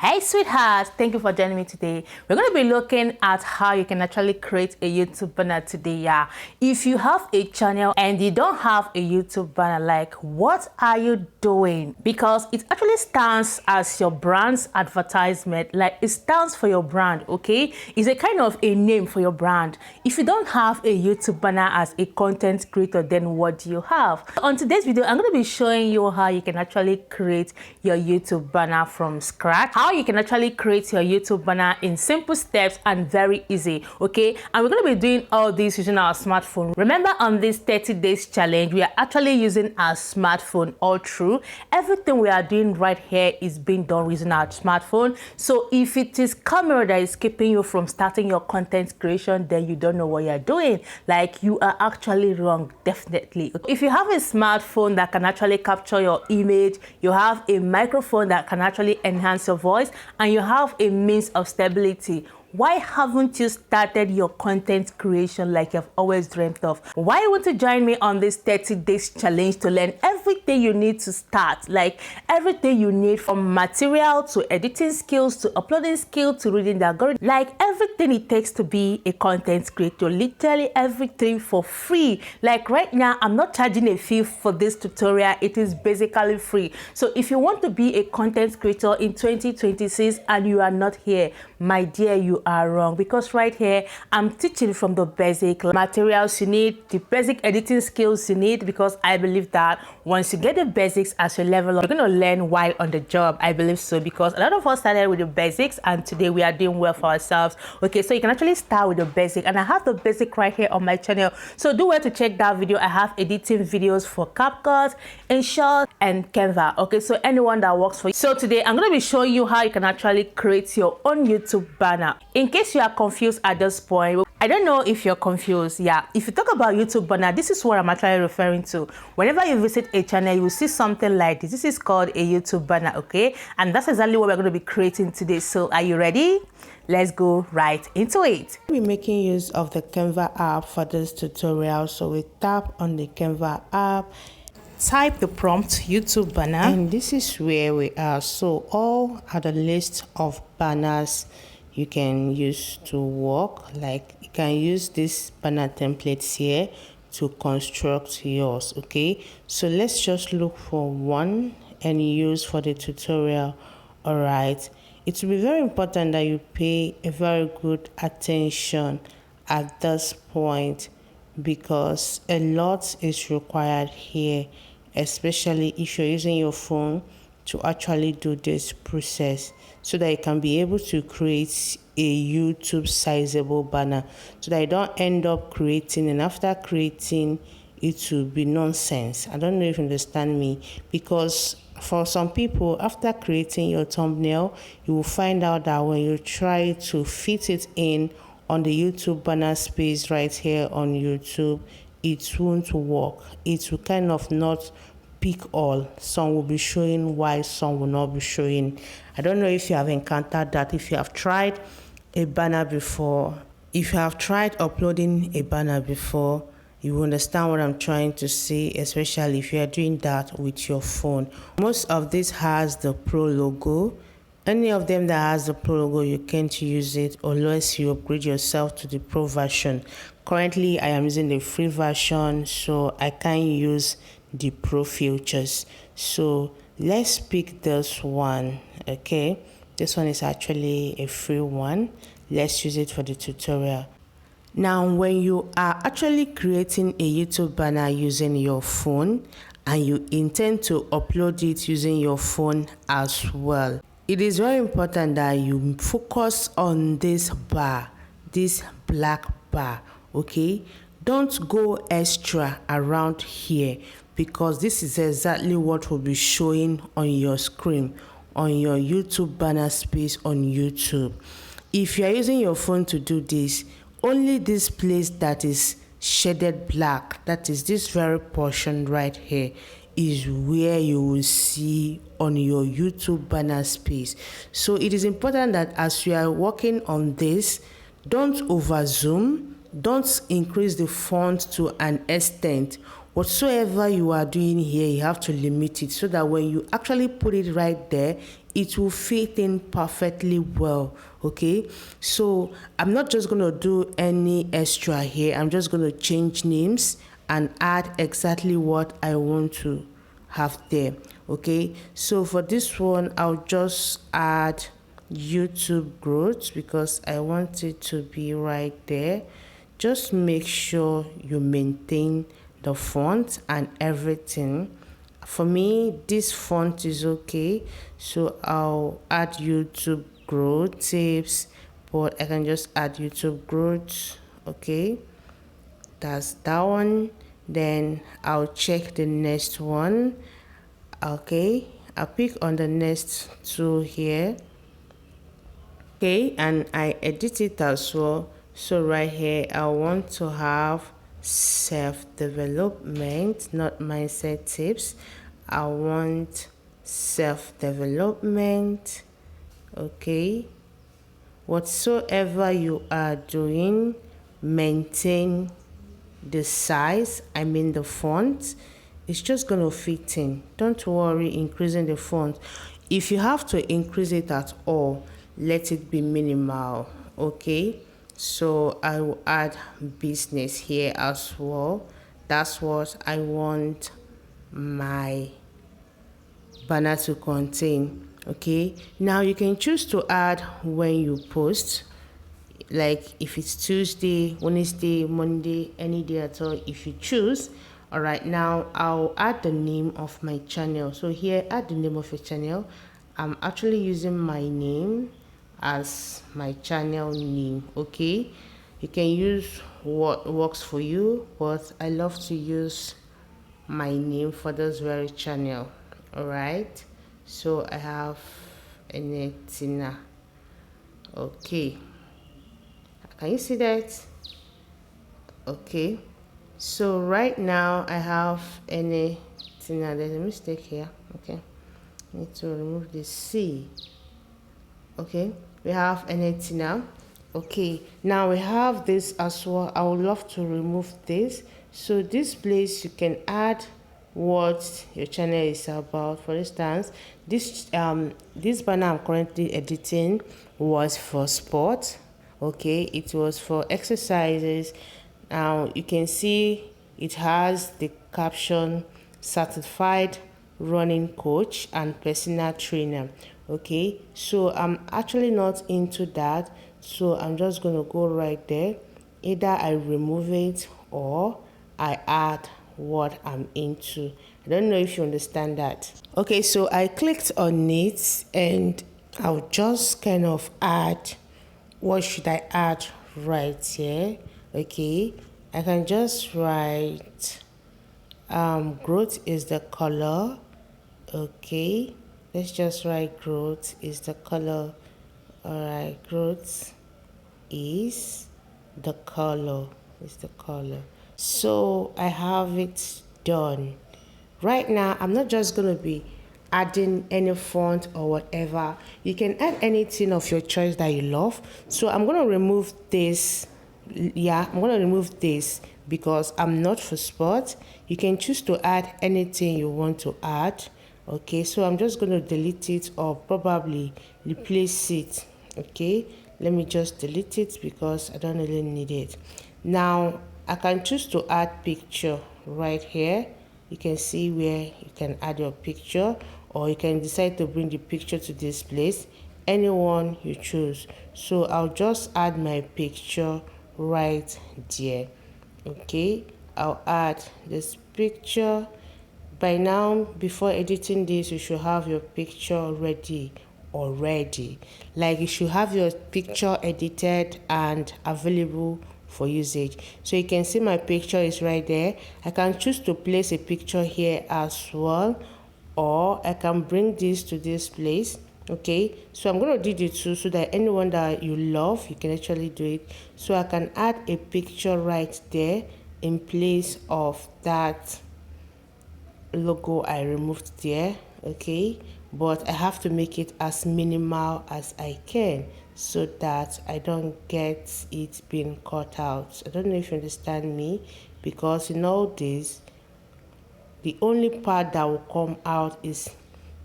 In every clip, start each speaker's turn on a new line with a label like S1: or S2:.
S1: Hey sweetheart, thank you for joining me today. We're going to be looking at how you can actually create a YouTube banner today. Yeah, if you have a channel and you don't have a YouTube banner, like what are you doing? Because it actually stands as your brand's advertisement, like it stands for your brand. Okay, it's a kind of a name for your brand. If you don't have a YouTube banner as a content creator, then what do you have? On today's video, I'm going to be showing you how you can actually create your YouTube banner from scratch, how you can actually create your YouTube banner in simple steps and very easy. Okay, and we're going to be doing all this using our smartphone. Remember, on this 30 days challenge, we are actually using our smartphone all through. Everything we are doing right here is being done using our smartphone. So if it is camera that is keeping you from starting your content creation, then you don't know what you're doing. Like, you are actually wrong, definitely. If you have a smartphone that can actually capture your image, you have a microphone that can actually enhance your voice, and you have a means of stability, why haven't you started your content creation like you've always dreamt of? Why you want to join me on this 30 days challenge to learn everything you need to start, like everything you need, from material to editing skills to uploading skills to reading the algorithm, like everything it takes to be a content creator, literally everything for free. Like right now, I'm not charging a fee for this tutorial. It is basically free. So if you want to be a content creator in 2026 and you are not here, my dear, you are wrong, because right here I'm teaching from the basic materials you need, the basic editing skills you need, because I believe that once you get the basics as your level up, you're going to learn while on the job. I believe so, because a lot of us started with the basics and today we are doing well for ourselves. Okay, so you can actually start with the basic, and I have the basic right here on my channel, so do well to check that video. I have editing videos for CapCut, InShot, and Canva. Okay, so anyone that works for you. So today I'm going to be showing you how you can actually create your own YouTube banner. In case you are confused at this point, I don't know if you're confused. Yeah, if you talk about YouTube banner, this is what I'm actually referring to. Whenever you visit a channel, you will see something like this. This is called a YouTube banner, okay? And that's exactly what we're going to be creating today. So are you ready? Let's go right into it. We're making use of the Canva app for this tutorial. So we tap on the Canva app, type the prompt YouTube banner, and this is where we are. So all are the list of banners you can use to work. Like, you can use this banner templates here to construct yours. Okay, so let's just look for one and use for the tutorial. All right, it will be very important that you pay a very good attention at this point, because a lot is required here, especially if you're using your phone to actually do this process, so that you can be able to create a YouTube sizable banner, so that you don't end up creating, and after creating it will be nonsense. I don't know if you understand me, because for some people, after creating your thumbnail, you will find out that when you try to fit it in on the YouTube banner space right here on YouTube, it won't work. It will kind of not pick all. Some will be showing while some will not be showing. I don't know if you have encountered that. If you have tried a banner before, if you have tried uploading a banner before, you will understand what I'm trying to say, especially if you are doing that with your phone. Most of this has the Pro logo. Any of them that has the Pro logo, you can't use it unless you upgrade yourself to the Pro version. Currently, I am using the free version, so I can't use the Pro features. So let's pick this one. Okay, this one is actually a free one. Let's use it for the tutorial. Now, when you are actually creating a YouTube banner using your phone and you intend to upload it using your phone as well, it is very important that you focus on this bar, this black bar. Okay, don't go extra around here, because this is exactly what will be showing on your screen, on your YouTube banner space on YouTube. If you are using your phone to do this, only this place that is shaded black, that is this very portion right here, is where you will see on your YouTube banner space. So it is important that as you are working on this, don't over zoom, don't increase the font to an extent. Whatsoever you are doing here, you have to limit it so that when you actually put it right there,
S2: it will fit in perfectly well. Okay, so I'm not just going to do any extra here. I'm just going to change names and add exactly what I want to have there. Okay, so for this one, I'll just add YouTube growth because I want it to be right there. Just make sure you maintain the font and everything. For me, this font is okay, so I'll add YouTube growth tips, but I can just add YouTube growth. Okay, that's that one. Then I'll check the next one. Okay, I'll pick on the next two here. Okay, and I edit it as well. So right here, I want to have self-development, not mindset tips. I want self-development. Okay, whatsoever you are doing, maintain the size, I mean the font. It's just going to fit in. Don't worry increasing the font. If you have to increase it at all, let it be minimal. Okay, so I will add business here as well. That's what I want my banner to contain. Okay, now you can choose to add when you post, like if it's Tuesday, Wednesday, Monday, any day at all if you choose. All right, now I'll add the name of my channel. So here, add the name of your channel. I'm actually using my name as my channel name. Okay, you can use what works for you, but I love to use my name for this very channel. All right, so I have Enetina. Okay, can you see that? Okay, so right now I have Enetina. There's a mistake here. Okay, I need to remove the C. Okay, we have Enetina. Okay, now we have this as well. I would love to remove this. So this place you can add what your channel is about. For instance, this banner I'm currently editing was for sport. Okay, it was for exercises. Now you can see it has the caption certified running coach and personal trainer. Okay, so I'm actually not into that, so I'm just going to go right there. Either I remove it or I add what I'm into. I don't know if you understand that. Okay, so I clicked on it and I'll just kind of add, what should I add right here? Okay, I can just write growth is the color. Okay, let's just write growth is the color. All right, growth is the color. So I have it done. Right now, I'm not just going to be adding any font or whatever. You can add anything of your choice that you love. So I'm going to remove this. Yeah, I'm going to remove this because I'm not for sport. You can choose to add anything you want to add. Okay, so I'm just going to delete it or probably replace it. Okay, let me just delete it because I don't really need it. Now I can choose to add picture right here. You can see where you can add your picture, or you can decide to bring the picture to this place, anyone you choose. So I'll just add my picture right there. Okay, I'll add this picture. By now, before editing this, you should have your picture ready already. Like you should have your picture edited and available for usage. So you can see my picture is right there. I can choose to place a picture here as well, or I can bring this to this place. Okay, so I'm going to do the two so that anyone that you love, you can actually do it. So I can add a picture right there in place of that logo I removed there. Okay, but I have to make it as minimal as I can so that I don't get it being cut out. I don't know if you understand me, because in all this, the only part that will come out is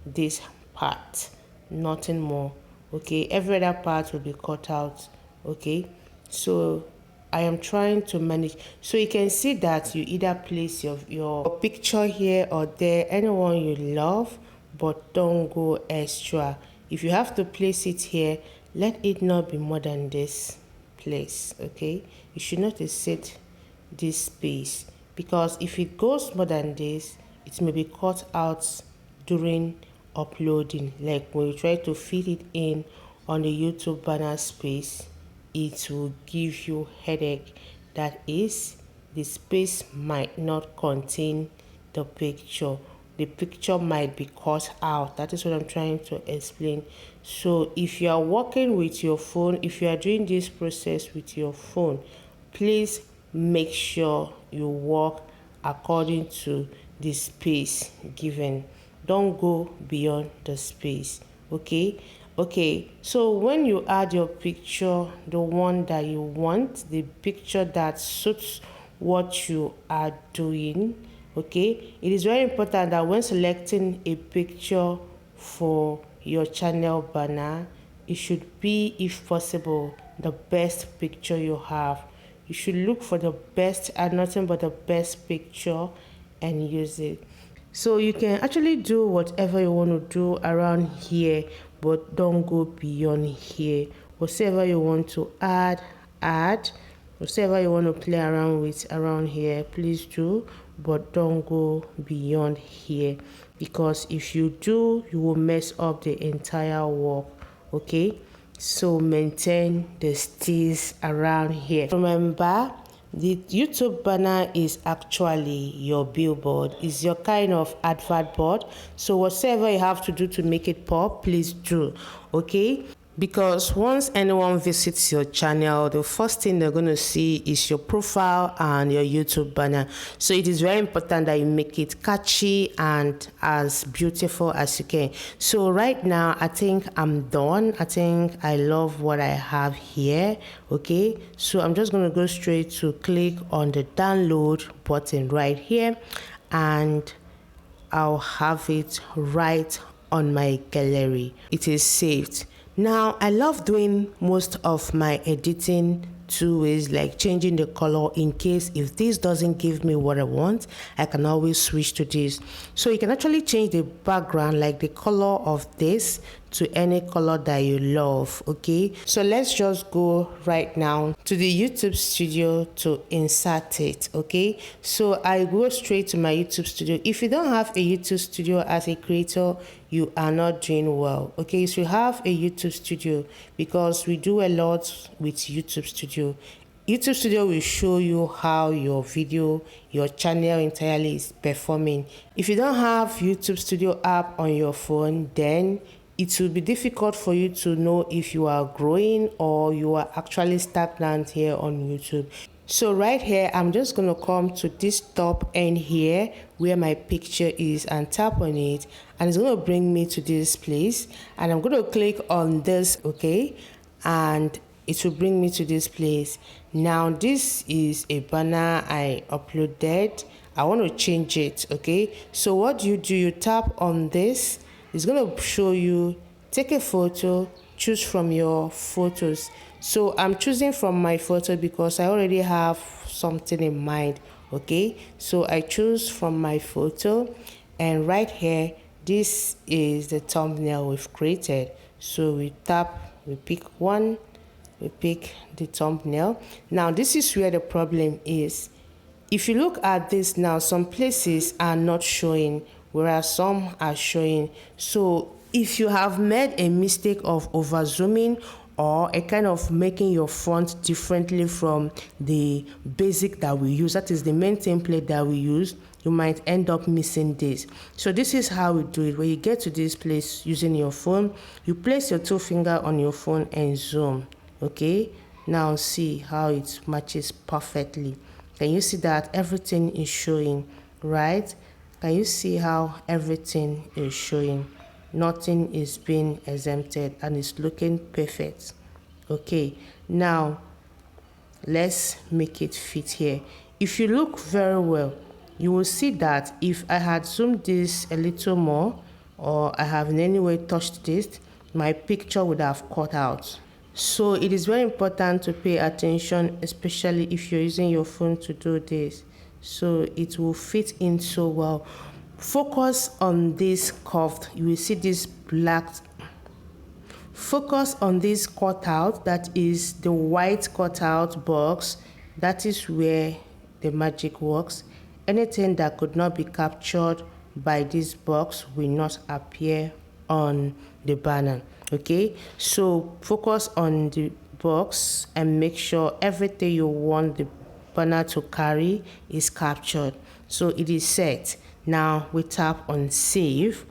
S2: this part. nothing more. Okay, every other part will be cut out. Okay, so I am trying to manage. So you can see that you either place your picture here or there, anyone you love, but don't go extra. If you have to place it here, let it not be more than this place. Okay, you should not exceed this space, because if it goes more than this, it may be cut out during uploading. Like when you try to fit it in on the YouTube banner space, it will give you headache. That is, the space might not contain the picture. The picture might be cut out. That is what I'm trying to explain. So if you are working with your phone, if you are doing this process with your phone, please make sure you work according to the space given. Don't go beyond the space. Okay, so when you add your picture, the one that you want, the picture that suits what you are doing, okay, it is very important that when selecting a picture for your channel banner, it should be, if possible, the best picture you have. You should look for the best and nothing but the best picture and use it. So you can actually do whatever you want to do around here, but don't go beyond here. Whatever you want to add. Whatever you want to play around with around here, please do, but don't go beyond here, because if you do, you will mess up the entire work. Okay, so maintain the steez around here. Remember, the YouTube banner is actually your billboard. It's your kind of advert board. So whatever you have to do to make it pop, please do. Okay, because once anyone visits your channel, the first thing they're going to see is your profile and your YouTube banner. So it is very important that you make it catchy and as beautiful as you can. So right now, I think I'm done. I think I love what I have here. Okay, so I'm just going to go straight to click on the download button right here, and I'll have it right on my gallery. It is saved. Now, I love doing most of my editing two ways, like changing the color in case if this doesn't give me what I want, I can always switch to this. So you can actually change the background, like the color of this, to any color that you love. Okay, so let's just go right now to the YouTube studio to insert it. Okay, so I go straight to my YouTube studio. If you don't have a YouTube studio as a creator, you are not doing well. Okay, so you have a YouTube studio, because we do a lot with YouTube studio. YouTube studio will show you how your video, your channel entirely is performing. If you don't have YouTube studio app on your phone, then it will be difficult for you to know if you are growing or you are actually stagnant here on YouTube. So right here, I'm just going to come to this top end here where my picture is and tap on it, and it's going to bring me to this place, and I'm going to click on this. Okay, and it will bring me to this place. Now this is a banner I uploaded. I want to change it. Okay, so what do? You tap on this. It's going to show you, take a photo, choose from your photos. So I'm choosing from my photo because I already have something in mind. Okay, so I choose from my photo, and right here, this is the thumbnail we've created. So we tap, we pick one, we pick the thumbnail. Now this is where the problem is. If you look at this now, some places are not showing, whereas some are showing. So if you have made a mistake of over zooming or a kind of making your font differently from the basic that we use, that is the main template that we use, you might end up missing this. So this is how we do it. When you get to this place using your phone, you place your two finger on your phone and zoom. Okay, now see how it matches perfectly. Can you see that everything is showing, right? Can you see how everything is showing? Nothing is being exempted and it's looking perfect. Okay, now let's make it fit here. If you look very well, you will see that if I had zoomed this a little more, or I have in any way touched this, my picture would have cut out. So it is very important to pay attention, especially if you're using your phone to do this, so it will fit in so well. Focus on this curved, you will see this black. Focus on this cutout, that is the white cutout box. That is where the magic works. Anything that could not be captured by this box will not appear on the banner. Okay, so focus on the box and make sure everything you want the banner to carry is captured. So it is set. Now we tap on save,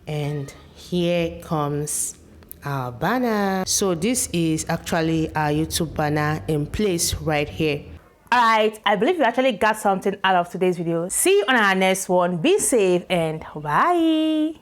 S2: and here comes our banner. So this is actually our YouTube banner in place right here.
S1: Alright, I believe you actually got something out of today's video. See you on our next one. Be safe and bye.